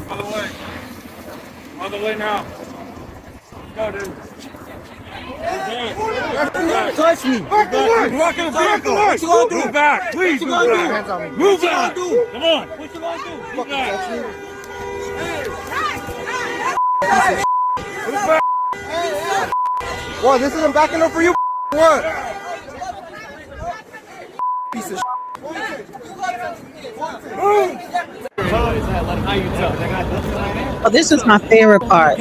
On the way. On the way now. Go, dude. Touch me. Back away. Walking the vehicle. What you gonna do? Move back. Please move back. Move back. Come on. What you gonna do? Move back. Move back. What? This isn't backing up for you? What? Piece of Oh, this is my favorite part.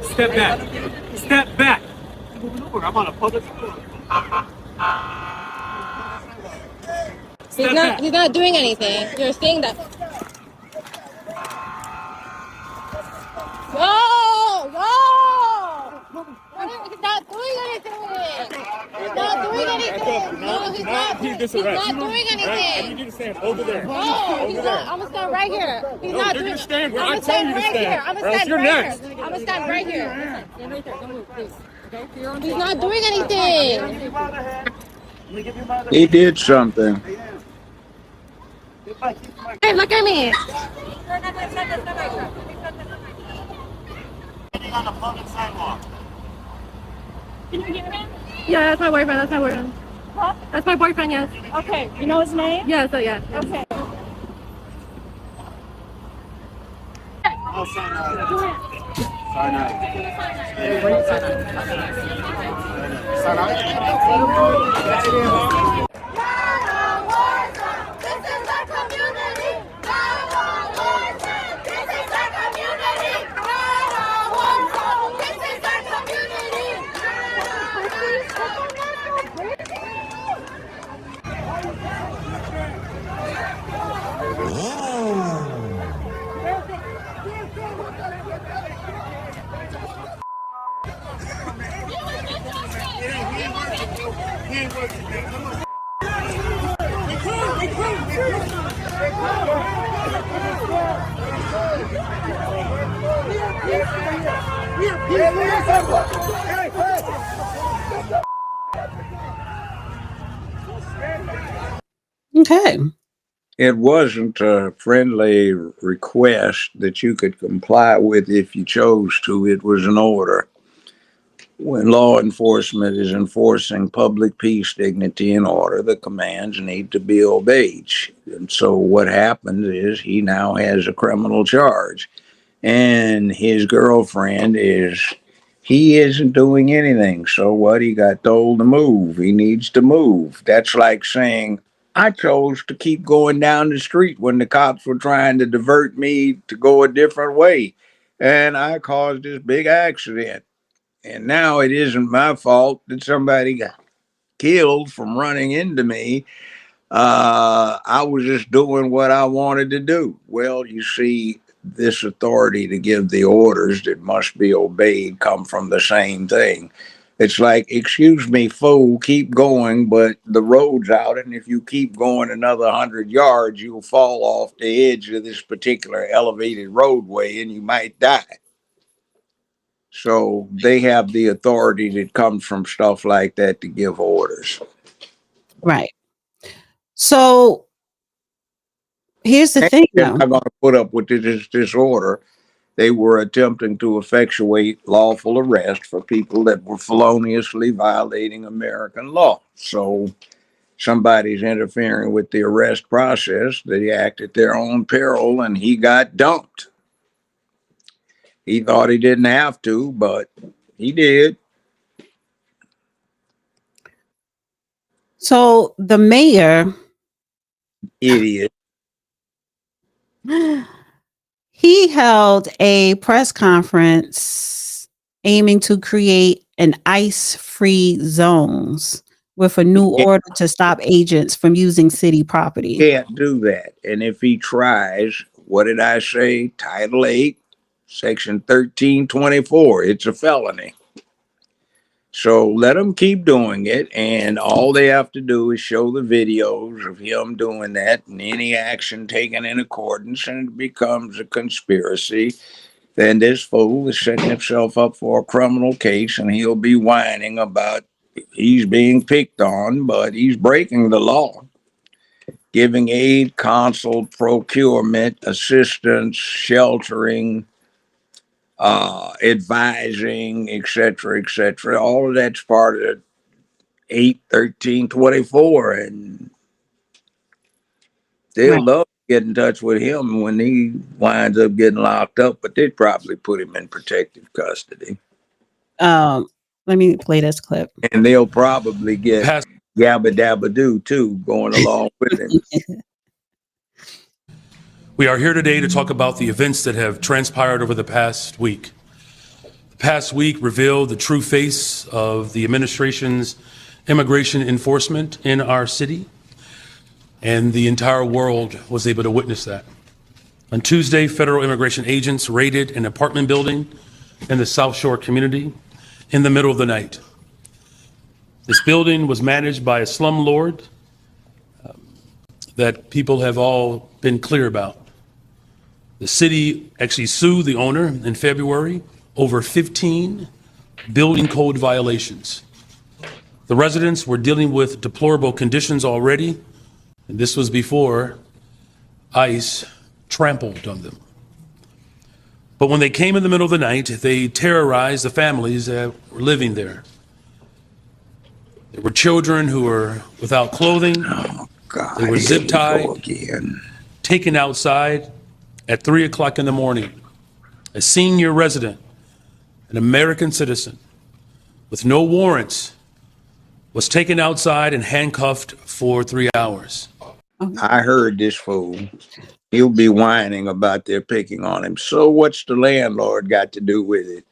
Step back. Step back. I'm on a public school. He's not doing anything. You're saying that. Whoa! Whoa! He's not doing anything. He's not doing anything. No, he's not. He's not doing anything. I need you to stand over there. No, he's not. I'm gonna stand right here. He's No, not you're doing. gonna stand where I'm I gonna tell stand you to right stand. here. I'm gonna Or else stand you're right next. here. I'm gonna stand right here. Stand right there. Don't move, please. Okay? He's not doing anything. He did something. Hey, look at me. On the public sidewalk. Can you hear me? Yeah, that's my boyfriend. That's my boyfriend. Huh? That's my boyfriend, yes. Okay. You know his name? Yeah, so yeah. Okay. Oh, cyanide. Okay. It wasn't a friendly request that you could comply with if you chose to. It was an order. When law enforcement is enforcing public peace, dignity, and order, the commands need to be obeyed. And so what happened is he now has a criminal charge. And his girlfriend he isn't doing anything. So what? He got told to move. He needs to move. That's like saying, I chose to keep going down the street when the cops were trying to divert me to go a different way. And I caused this big accident. And now it isn't my fault that somebody got killed from running into me. I was just doing what I wanted to do. Well, you see, this authority to give the orders that must be obeyed come from the same thing. It's like, excuse me, fool, keep going, but the road's out, and if you keep going another 100 yards, you'll fall off the edge of this particular elevated roadway and you might die. So they have the authority that comes from stuff like that to give orders. Right. So here's the thing, They're though. not going to put up with this order. They were attempting to effectuate lawful arrest for people that were feloniously violating American law. So somebody's interfering with the arrest process. They act at their own peril, and he got dumped. He thought he didn't have to, but he did. So the mayor, Idiot. he held a press conference aiming to create an ice-free zones with a new order to stop agents from using city property. Can't do that. And if he tries, what did I say? Title 8, Section 1324. It's a felony. So let them keep doing it, and all they have to do is show the videos of him doing that and any action taken in accordance, and it becomes a conspiracy. Then this fool is setting himself up for a criminal case, and he'll be whining about he's being picked on, but he's breaking the law. giving aid, counsel, procurement, assistance, sheltering, advising, etc., etc. All of that's part of 8/13/24, and they'll Right. love to get in touch with him when he winds up getting locked up, but they'd probably put him in protective custody. Um, Let me play this clip. And they'll probably get Past- Yabba Dabba Doo too going along with him. We are here today to talk about the events that have transpired over the past week. The past week revealed the true face of the administration's immigration enforcement in our city, and the entire world was able to witness that. On Tuesday, federal immigration agents raided an apartment building in the South Shore community in the middle of the night. This building was managed by a slumlord that people have all been clear about. The city actually sued the owner in February over 15 building code violations. The residents were dealing with deplorable conditions already, and this was before ICE trampled on them. But when they came in the middle of the night, they terrorized the families that were living there. There were children who were without clothing. Oh, God. They were here we zip tied, go again. taken outside at 3 o'clock in the morning. A senior resident, an American citizen with no warrants, was taken outside and handcuffed for 3 hours. I heard this fool. He'll be whining about they're picking on him. So what's the landlord got to do with it?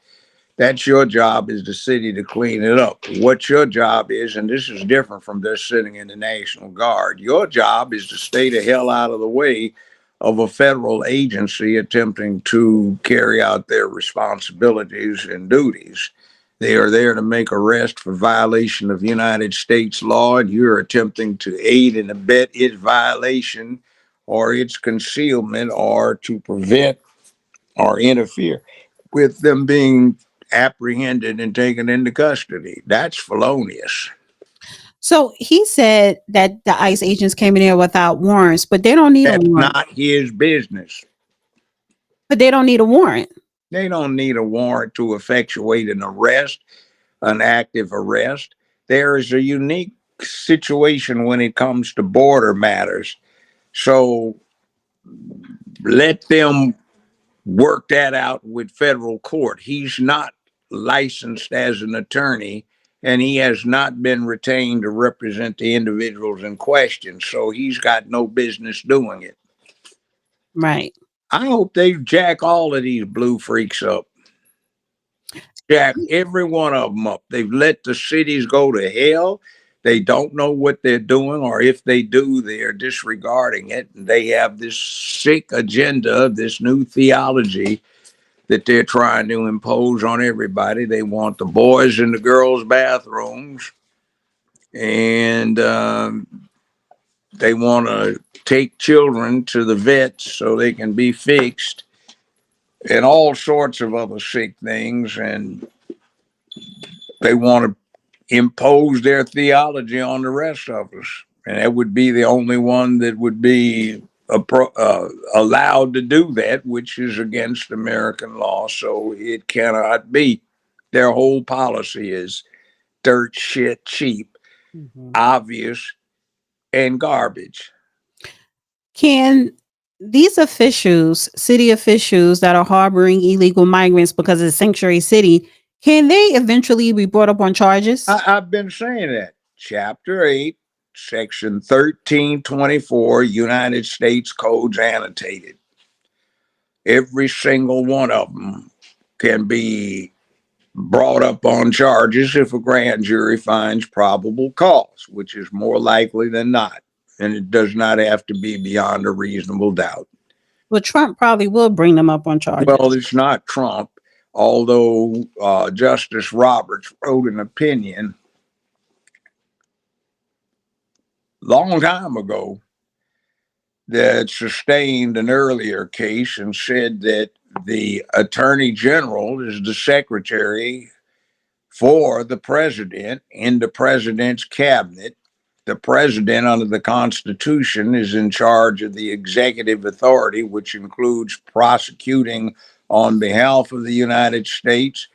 That's your job as the city to clean it up. What your job is, and this is different from just sitting in the National Guard, your job is to stay the hell out of the way of a federal agency attempting to carry out their responsibilities and duties. They are there to make arrest for violation of United States law, and you're attempting to aid and abet its violation or its concealment or to prevent or interfere with them being apprehended and taken into custody. That's felonious. So he said that the ICE agents came in there without warrants, but they don't need That's a warrant. not his business. But they don't need a warrant. They don't need a warrant to effectuate an arrest, an active arrest. There is a unique situation when it comes to border matters. So let them work that out with federal court. He's not licensed as an attorney, and he has not been retained to represent the individuals in question. So he's got no business doing it. Right. I hope they jack all of these blue freaks up. Jack every one of them up. They've let the cities go to hell. They don't know what they're doing, or if they do, they are disregarding it. And they have this sick agenda, this new theology that they're trying to impose on everybody. They want the boys in the girls' bathrooms, and they want to take children to the vets so they can be fixed, and all sorts of other sick things. And they want to impose their theology on the rest of us. And that would be the only one that would be allowed to do that, which is against American law. So it cannot be. Their whole policy is dirt, shit, cheap, obvious, and garbage. Can these officials, city officials that are harboring illegal migrants because it's a sanctuary city, can they eventually be brought up on charges? I've been saying that. Chapter 8, Section 1324, United States Codes annotated. Every single one of them can be brought up on charges if a grand jury finds probable cause, which is more likely than not. And it does not have to be beyond a reasonable doubt. Well, Trump probably will bring them up on charges. Well, it's not Trump, although Justice Roberts wrote an opinion long time ago that sustained an earlier case and said that the attorney general is the secretary for the president in the president's cabinet, the president under the Constitution is in charge of the executive authority, which includes prosecuting on behalf of the United States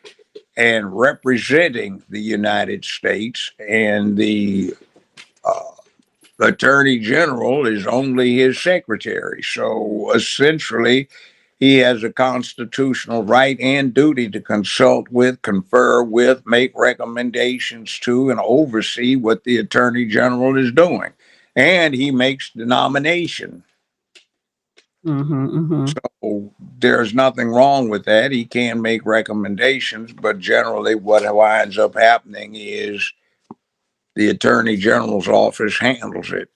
and representing the United States. And the Attorney General is only his secretary. So essentially, he has a constitutional right and duty to consult with, confer with, make recommendations to, and oversee what the Attorney General is doing. And he makes the nomination. So there's nothing wrong with that. He can make recommendations, but generally what winds up happening is the Attorney General's office handles it.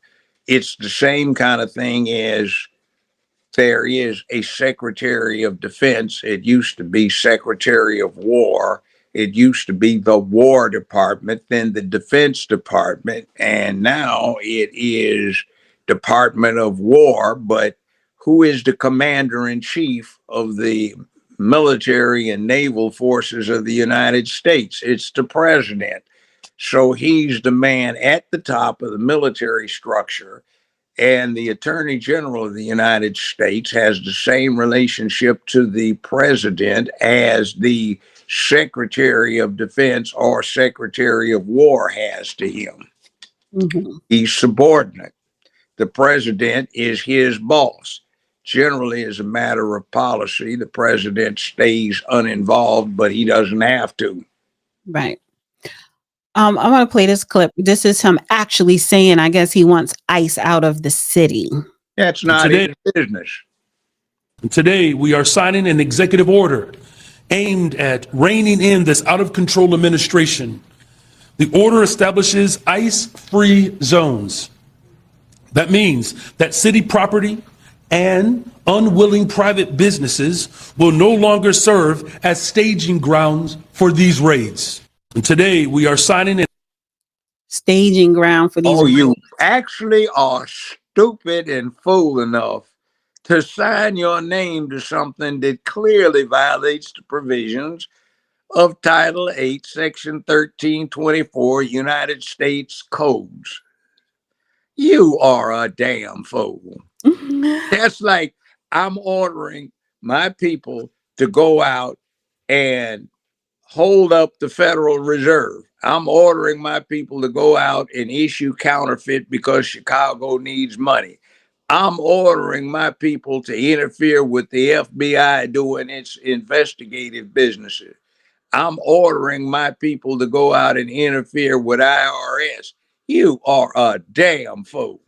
It's the same kind of thing as there is a Secretary of Defense. It used to be Secretary of War. It used to be the War Department, then the Defense Department, and now it is Department of War. But who is the commander in chief of the military and naval forces of the United States? It's the president. So he's the man at the top of the military structure. And the Attorney General of the United States has the same relationship to the president as the Secretary of Defense or Secretary of War has to him. He's subordinate. The president is his boss. Generally, as a matter of policy, the president stays uninvolved, but he doesn't have to. Right. I'm going to play this clip. This is him actually saying, I guess he wants ICE out of the city. That's not his business. Today, we are signing an executive order aimed at reining in this out-of-control administration. The order establishes ICE-free zones. That means that city property and unwilling private businesses will no longer serve as staging grounds for these raids. And today we are signing a staging ground for these. Oh, you actually are stupid and fool enough to sign your name to something that clearly violates the provisions of Title 8, Section 1324 United States Codes. You are a damn fool. That's like I'm ordering my people to go out and hold up the Federal Reserve. I'm ordering my people to go out and issue counterfeit because Chicago needs money. I'm ordering my people to interfere with the FBI doing its investigative businesses. I'm ordering my people to go out and interfere with IRS. You are a damn fool.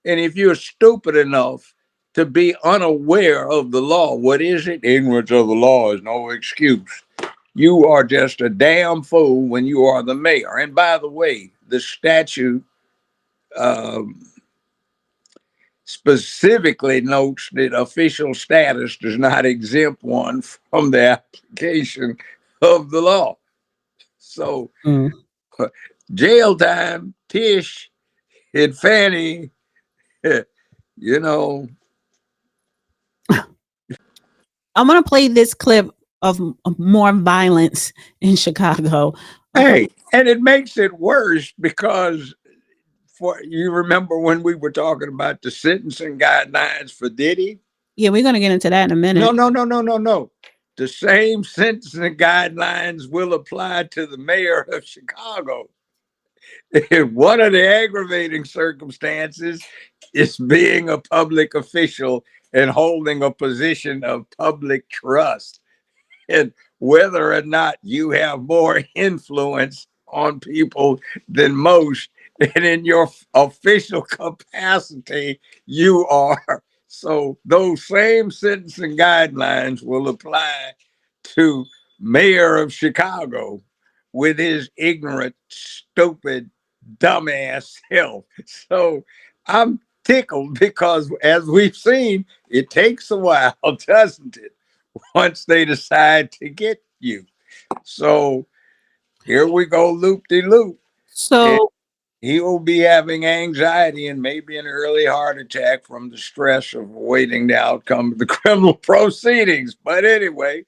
And if you're stupid enough to be unaware of the law, what is it? Ignorance of the law is no excuse. You are just a damn fool when you are the mayor. And by the way, the statute specifically notes that official status does not exempt one from the application of the law. So jail time, Tish and Fanny, you know. I'm going to play this clip of more violence in Chicago. Hey, and it makes it worse because you remember when we were talking about the sentencing guidelines for Diddy? Yeah, we're going to get into that in a minute. No. The same sentencing guidelines will apply to the mayor of Chicago. One of the aggravating circumstances is being a public official and holding a position of public trust. And whether or not you have more influence on people than most, and in your official capacity, you are. So those same sentencing guidelines will apply to Mayor of Chicago with his ignorant, stupid, dumbass self. So I'm tickled because, as we've seen, it takes a while, doesn't it? Once they decide to get you. So here we go, loop-de-loop. So and he will be having anxiety and maybe an early heart attack from the stress of awaiting the outcome of the criminal proceedings. But anyway,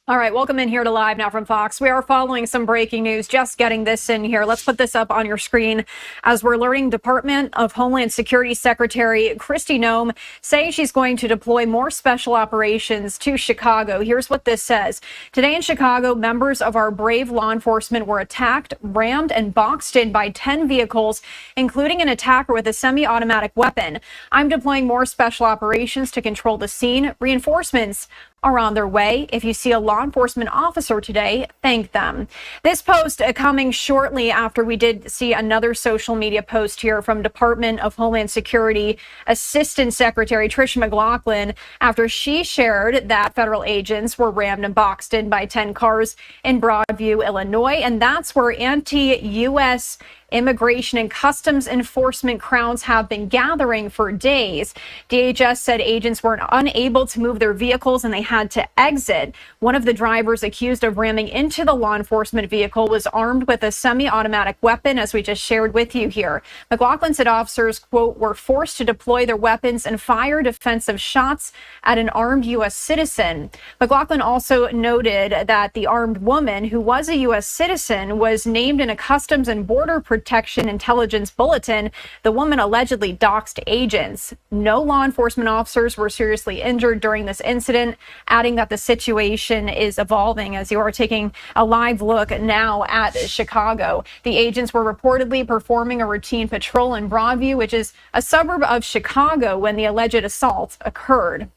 All right, welcome in here to Live Now from Fox. We are following some breaking news, just getting this in here. Let's put this up on your screen as we're learning Department of Homeland Security Secretary Kristi Noem saying she's going to deploy more special operations to Chicago. Here's what this says. Today in Chicago, members of our brave law enforcement were attacked, rammed, and boxed in by 10 vehicles, including an attacker with a semi-automatic weapon. I'm deploying more special operations to control the scene. Reinforcements are on their way. If you see a law enforcement officer today, thank them. This post coming shortly after we did see another social media post here from Department of Homeland Security Assistant Secretary Tricia McLaughlin after she shared that federal agents were rammed and boxed in by 10 cars in Broadview, Illinois, and that's where anti-U.S. Immigration and Customs Enforcement crowds have been gathering for days. DHS said agents were unable to move their vehicles and they had to exit. One of the drivers accused of ramming into the law enforcement vehicle was armed with a semi-automatic weapon, as we just shared with you here. McLaughlin said officers, quote, were forced to deploy their weapons and fire defensive shots at an armed U.S. citizen. McLaughlin also noted that the armed woman, who was a U.S. citizen, was named in a Customs and Border Protection Intelligence Bulletin. The woman allegedly doxed agents. No law enforcement officers were seriously injured during this incident, adding that the situation is evolving as you are taking a live look now at Chicago. The agents were reportedly performing a routine patrol in Broadview, which is a suburb of Chicago, when the alleged assault occurred.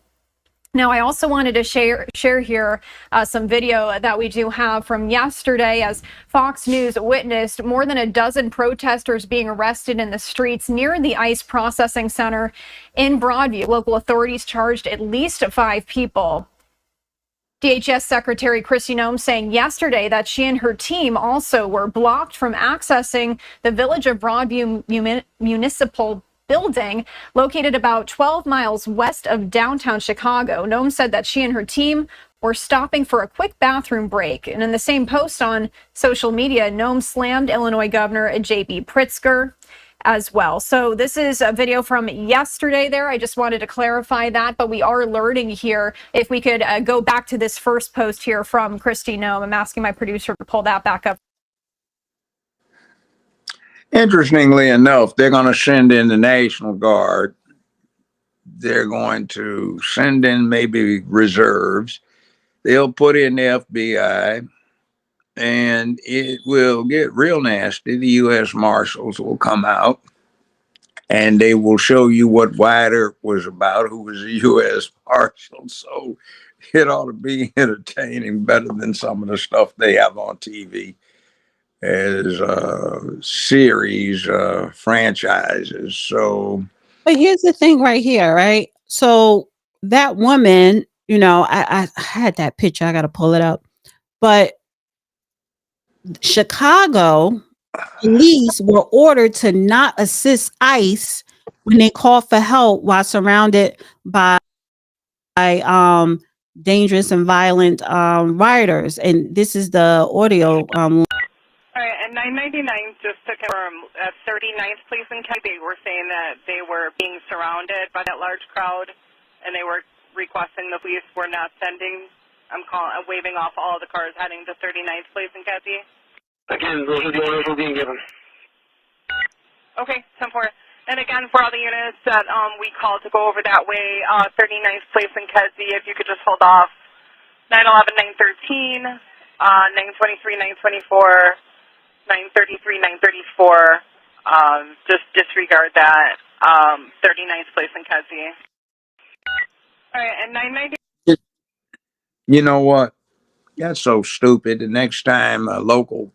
Now, I also wanted to share here some video that we do have from yesterday as Fox News witnessed more than a dozen protesters being arrested in the streets near the ICE processing center in Broadview. Local authorities charged at least 5 people. DHS Secretary Kristi Noem saying yesterday that she and her team also were blocked from accessing the Village of Broadview Municipal Building, located about 12 miles west of downtown Chicago. Noem said that she and her team were stopping for a quick bathroom break. And in the same post on social media, Noem slammed Illinois Governor J.B. Pritzker as well. So this is a video from yesterday there. I just wanted to clarify that, but we are learning here. If we could go back to this first post here from Kristi Noem. I'm asking my producer to pull that back up. Interestingly enough, they're going to send in the National Guard. They're going to send in maybe reserves. They'll put in the FBI, and it will get real nasty. The U.S. Marshals will come out, and they will show you what Wyatt Earp was about, who was a U.S. Marshal. So it ought to be entertaining, better than some of the stuff they have on TV as series franchises. So, but here's the thing right here, right? So that woman, you know, I had that picture. I got to pull it up. But Chicago police were ordered to not assist ICE when they called for help while surrounded by dangerous and violent rioters. And this is the audio. All right, and 999 just to confirm, at 39th Place in Kent, they were saying that they were being surrounded by that large crowd, and they were requesting the police were not sending. I'm waving off all the cars heading to 39th Place in Kedzie. Again, those are the orders we're being given. Okay, 10-4. And again, for all the units that we called to go over that way, 39th Place in Kedzie, if you could just hold off 911, 913, 923, 924. 933, 934, just disregard that, 39th Place in Kedzie. All right, and 990. you know what? That's so stupid. The next time a local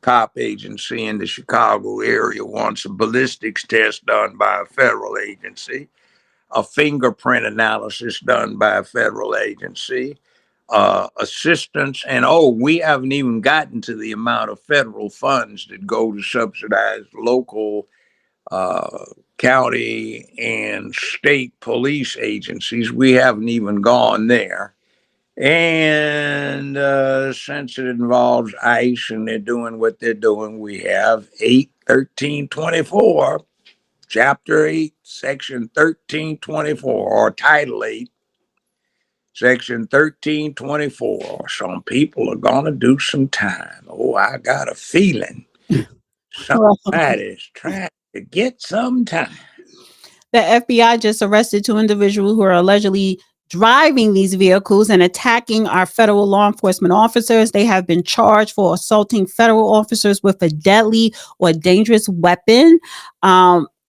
cop agency in the Chicago area wants a ballistics test done by a federal agency, a fingerprint analysis done by a federal agency, assistance, and we haven't even gotten to the amount of federal funds that go to subsidize local county and state police agencies. We haven't even gone there. And since it involves ICE and they're doing what they're doing, we have 8/13/24, Chapter 8, Section 1324, or Title 8, Section 1324. Some people are going to do some time. Oh, I got a feeling somebody's trying to get some time. The FBI just arrested 2 individuals who are allegedly driving these vehicles and attacking our federal law enforcement officers. They have been charged for assaulting federal officers with a deadly or dangerous weapon.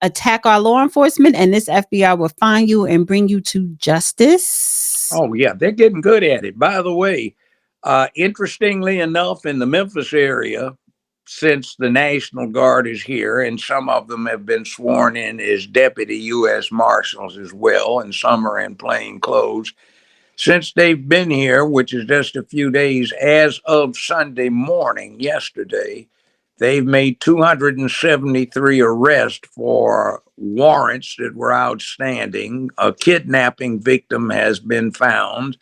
Attack our law enforcement, and this FBI will find you and bring you to justice. Oh, yeah, they're getting good at it. By the way, interestingly enough, in the Memphis area, since the National Guard is here, and some of them have been sworn in as deputy U.S. Marshals as well, and some are in plain clothes. Since they've been here, which is just a few days, as of Sunday morning, yesterday, they've made 273 arrests for warrants that were outstanding. A kidnapping victim has been found.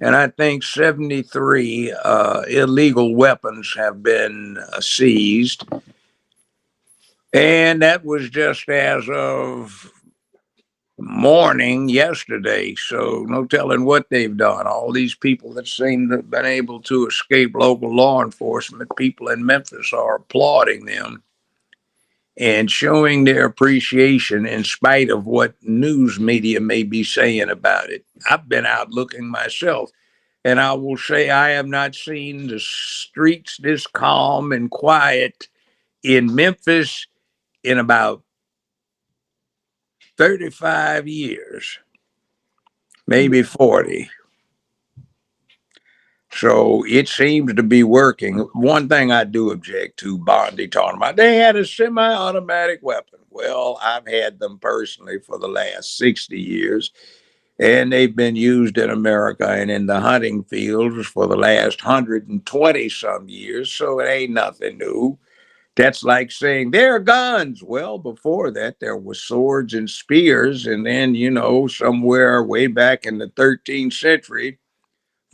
And I think 73 illegal weapons have been seized. And that was just as of morning yesterday. So no telling what they've done. All these people that seem to have been able to escape local law enforcement, people in Memphis are applauding them and showing their appreciation in spite of what news media may be saying about it. I've been out looking myself, and I will say I have not seen the streets this calm and quiet in Memphis in about 35 years, maybe 40. So it seems to be working. One thing I do object to, Bondi talking about, they had a semi-automatic weapon. Well, I've had them personally for the last 60 years, and they've been used in America and in the hunting fields for the last 120 some years. So it ain't nothing new. That's like saying there are guns. Well, before that, there was swords and spears. And then, somewhere way back in the 13th century,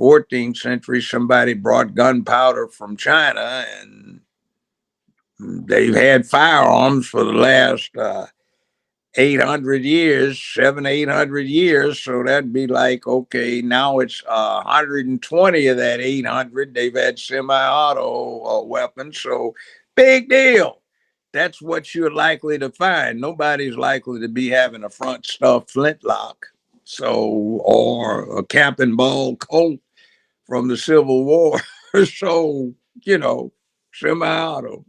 14th century, somebody brought gunpowder from China, and they've had firearms for the last 800 years, 800 years. So that'd be like, okay, now it's 120 of that 800. They've had semi-auto weapons. So big deal. That's what you're likely to find. Nobody's likely to be having a front stuff flintlock. Or a cap and ball Colt from the Civil War. So, semi-auto.